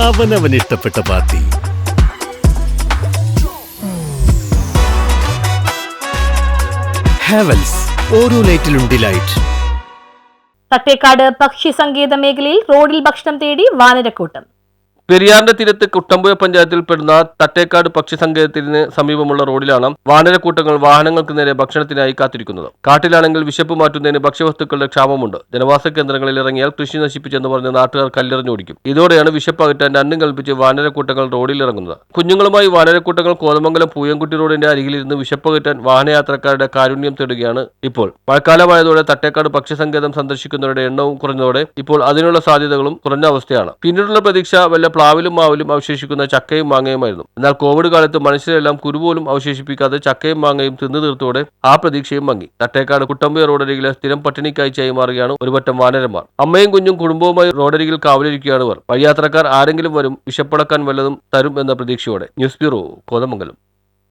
അവനവന് ഇഷ്ടപ്പെട്ട പാർട്ടി. ഹാവൽസ്, ഓരോ ലൈറ്റിലും ഡിലൈറ്റ്. തട്ടേക്കാട് പക്ഷി സങ്കേത മേഖലയിൽ റോഡിൽ ഭക്ഷണം തേടി വാനരക്കൂട്ടം. പെരിയാറിന്റെ തീരത്ത് കുട്ടമ്പുഴ പഞ്ചായത്തിൽ പെടുന്ന തട്ടേക്കാട് പക്ഷി സങ്കേതത്തിന് സമീപമുള്ള റോഡിലാണ് വാനരക്കൂട്ടങ്ങൾ വാഹനങ്ങൾക്ക് നേരെ ഭക്ഷണത്തിനായി കാത്തിരിക്കുന്നത്. കാട്ടിലാണെങ്കിൽ വിശപ്പ് മാറ്റുന്നതിന് ഭക്ഷ്യവസ്തുക്കളുടെ ക്ഷാമമുണ്ട്. ജനവാസ കേന്ദ്രങ്ങളിൽ ഇറങ്ങിയാൽ കൃഷി നശിപ്പിച്ചെന്ന് പറഞ്ഞ് നാട്ടുകാർ കല്ലെറിഞ്ഞോടിക്കും. ഇതോടെയാണ് വിശപ്പ് അകറ്റാൻ രണ്ടും കൽപ്പിച്ച് വാനരക്കൂട്ടങ്ങൾ റോഡിൽ ഇറങ്ങുന്നത്. കുഞ്ഞുങ്ങളുമായി വാനരക്കൂട്ടങ്ങൾ കോതമംഗലം പൂയംകുട്ടി റോഡിന്റെ അരികിലിരുന്ന് വിശപ്പ് അകറ്റാൻ വാഹനയാത്രക്കാരുടെ കാരുണ്യം തേടുകയാണ്. ഇപ്പോൾ മഴക്കാലമായതോടെ തട്ടേക്കാട് പക്ഷി സങ്കേതം സന്ദർശിക്കുന്നവരുടെ എണ്ണവും കുറഞ്ഞതോടെ ഇപ്പോൾ അതിനുള്ള സാധ്യതകളും കുറഞ്ഞ അവസ്ഥയാണ്. പിന്നീടുള്ള പ്രതീക്ഷ വല്ല പ്ലാവിലും മാവിലും അവശേഷിക്കുന്ന ചക്കയും മാങ്ങയുമായിരുന്നു. എന്നാൽ കോവിഡ് കാലത്ത് മനുഷ്യരെല്ലാം കുരുപോലും അവശേഷിപ്പിക്കാതെ ചക്കയും മാങ്ങയും തിന്നു തീർത്തോടെ ആ പ്രതീക്ഷയും മങ്ങി. തട്ടേക്കാട് കുട്ടമ്പുഴ റോഡരികിലെ സ്ഥിരം പട്ടിണിക്കാഴ്ചയായി മാറുകയാണ് ഒരു പറ്റം വാനരന്മാർ. അമ്മയും കുഞ്ഞും കുടുംബവുമായി റോഡരികിൽ കാവലിരിക്കുകയാണ് ഇവർ. വഴിയാത്രക്കാർ ആരെങ്കിലും വരും, വിശപ്പടക്കാൻ വല്ലതും തരും എന്ന പ്രതീക്ഷയോടെ. News bureau, Kothamangalam.